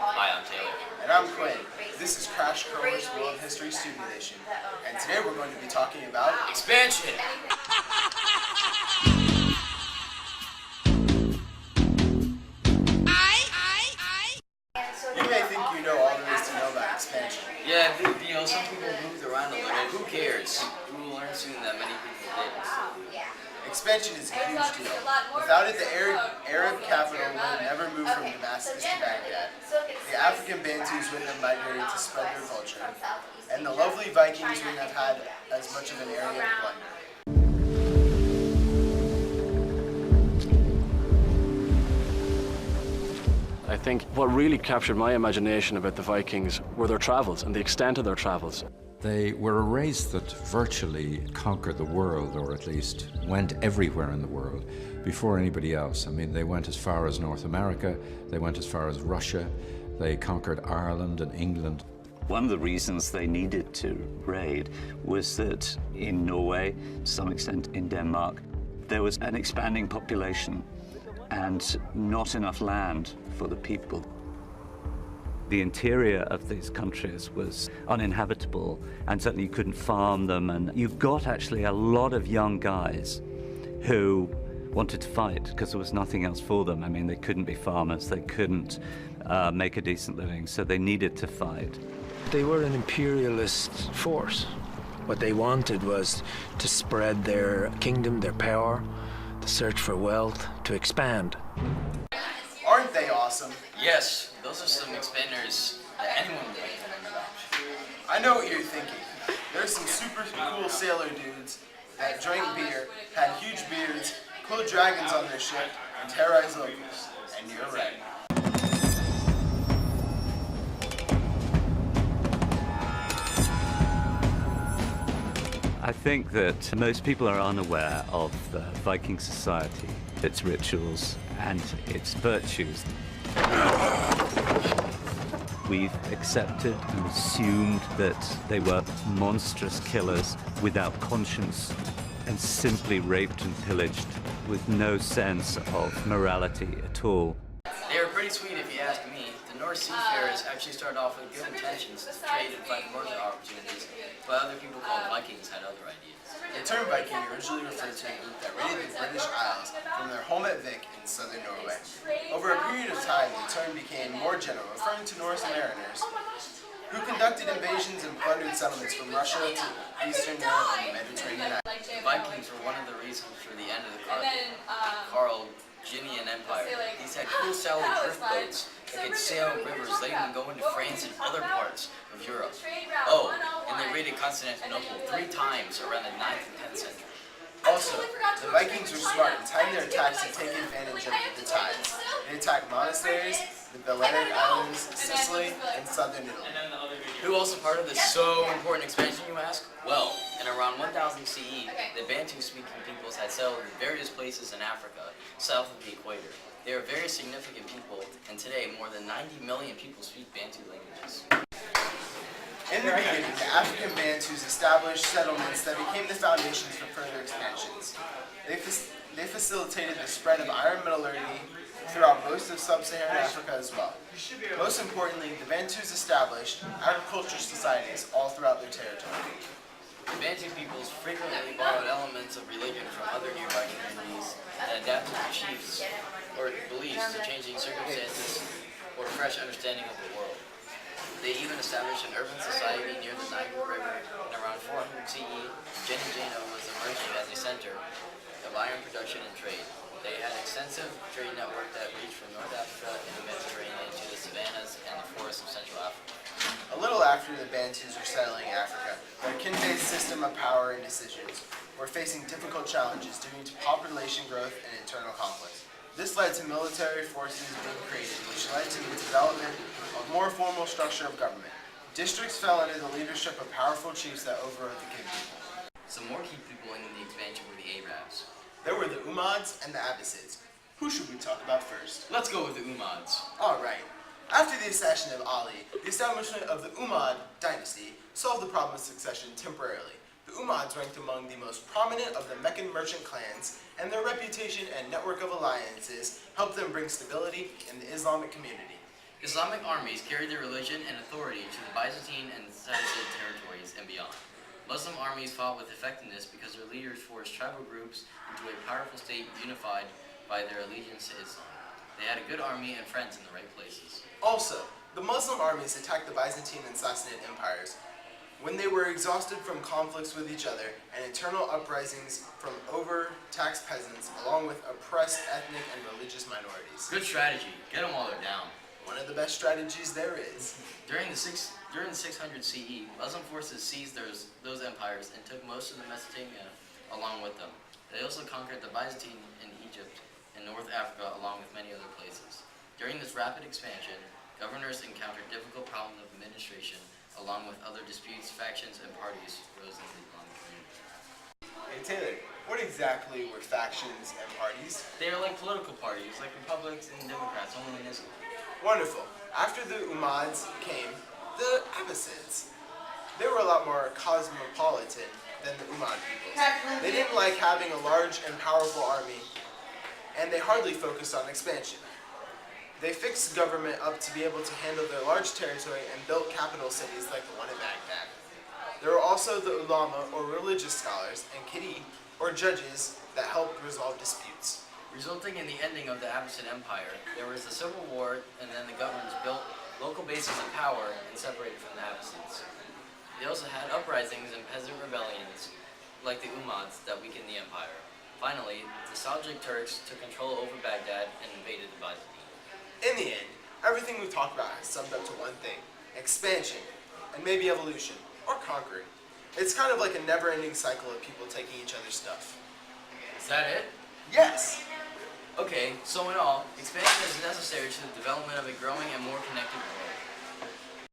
Hi, I'm Taylor. And I'm Quinn. This is Crash Course World History Student Edition. And today we're going to be talking about expansion. You may think you know all there is to know about expansion. Yeah, big deal. Some people moved around a little. Who cares? We will learn soon that many people did. Expansion is a huge deal. Without it, the Arab capital would have never moved from Damascus to Baghdad. The African Bantus wouldn't have migrated to spread their culture. And the lovely Vikings wouldn't have had as much of an area to plunder. I think what really captured my imagination about the Vikings were their travels and the extent of their travels. They were a race that virtually conquered the world, or at least went everywhere in the world before anybody else. I mean, they went as far as North America, they went as far as Russia, they conquered Ireland and England. One of the reasons they needed to raid was that in Norway, to some extent in Denmark, there was an expanding population and not enough land for the people. The interior of these countries was uninhabitable, and certainly you couldn't farm them, and you've got actually a lot of young guys who wanted to fight because there was nothing else for them. I mean, they couldn't be farmers, they couldn't make a decent living, so they needed to fight. They were an imperialist force. What they wanted was to spread their kingdom, their power, to search for wealth, to expand. Aren't they awesome? Yes, those are some expanders that anyone would like to learn about. I know what you're thinking. There's some super cool sailor dudes that drank beer, had huge beards, killed dragons on their ship, and terrorized locals. And you're right. I think that most people are unaware of the Viking society, its rituals and its virtues. We've accepted and assumed that they were monstrous killers without conscience and simply raped and pillaged with no sense of morality at all. They were pretty sweet if you ask me. The North Seafarers actually started off with good intentions to trade and find commercial opportunities, but other people called Vikings had other ideas. The term Viking originally referred to a group that raided the British Isles from their home at Vik in southern Norway. Over a period of time, the term became more general, referring to Norse mariners who conducted invasions and plundered settlements from Russia to Eastern Europe and the Mediterranean. The Vikings were one of the reasons for the end of the Carthaginian Empire. These had cool sailing drift boats that could sail rivers, letting them go into France and other parts of Europe. Oh, and they raided Constantinople 3 times around the 9th and 10th century. Also, the Vikings were smart and timed their attacks to take advantage of the tides. They attacked monasteries, the Balearic Islands, Sicily, and southern Italy. Who else a part of this so important expansion, you ask? Well, in around 1000 CE, the Bantu-speaking peoples had settled in various places in Africa, south of the equator. They are very significant people, and today more than 90 million people speak Bantu languages. In the beginning, the African Bantus established settlements that became the foundations for further expansions. They facilitated the spread of iron metallurgy throughout most of sub-Saharan Africa as well. Most importantly, the Bantus established agricultural societies all throughout their territory. The Bantu peoples frequently borrowed elements of religion from other nearby communities and adapted their chiefs or beliefs to changing circumstances or fresh understanding of the world. They even established an urban society near the Niger River in around 400 CE. Genujano was emerging as a center of iron production and trade. They had an extensive trade network that reached from North Africa and the Mediterranean to the savannas and the forests of Central Africa. A little after the Bantus were settling Africa, their kin-based system of power and decisions were facing difficult challenges due to population growth and internal conflicts. This led to military forces being created, which led to the development of more formal structure of government. Districts fell under the leadership of powerful chiefs that overrode the king people. Some more key people in the expansion were the Arabs. There were the Umayyads and the Abbasids. Who should we talk about first? Let's go with the Umayyads. Alright. After the accession of Ali, the establishment of the Umayyad dynasty solved the problem of succession temporarily. The Umayyads ranked among the most prominent of the Meccan merchant clans, and their reputation and network of alliances helped them bring stability in the Islamic community. Islamic armies carried their religion and authority to the Byzantine and Abbasid territories and beyond. Muslim armies fought with effectiveness because their leaders forced tribal groups into a powerful state unified by their allegiance to Islam. They had a good army and friends in the right places. Also, the Muslim armies attacked the Byzantine and Sassanid empires when they were exhausted from conflicts with each other and internal uprisings from overtaxed peasants, along with oppressed ethnic and religious minorities. Good strategy. Get them while they're down. One of the best strategies there is. During the 600 CE, Muslim forces seized those empires and took most of the Mesopotamia along with them. They also conquered the Byzantine in Egypt and North Africa, along with many other places. During this rapid expansion, governors encountered difficult problems of administration, along with other disputes, factions, and parties rose in the Islamic community. Hey Taylor, what exactly were factions and parties? They are like political parties, like republics and democrats, only in Islam. Wonderful. After the Umayyads came the Abbasids. They were a lot more cosmopolitan than the Umayyad peoples. They didn't like having a large and powerful army, and they hardly focused on expansion. They fixed government up to be able to handle their large territory and built capital cities like the one in Baghdad. There were also the ulama, or religious scholars, and qadi, or judges, that helped resolve disputes. Resulting in the ending of the Abbasid Empire, there was a civil war, and then the governors built local bases of power and separated from the Abbasids. They also had uprisings and peasant rebellions, like the Umayyads, that weakened the empire. Finally, the Seljuk Turks took control over Baghdad and invaded the Byzantine. In the end, everything we've talked about has summed up to one thing: expansion, and maybe evolution, or conquering. It's kind of like a never-ending cycle of people taking each other's stuff. Is that it? Yes! Okay, so in all, expansion is necessary to the development of a growing and more connected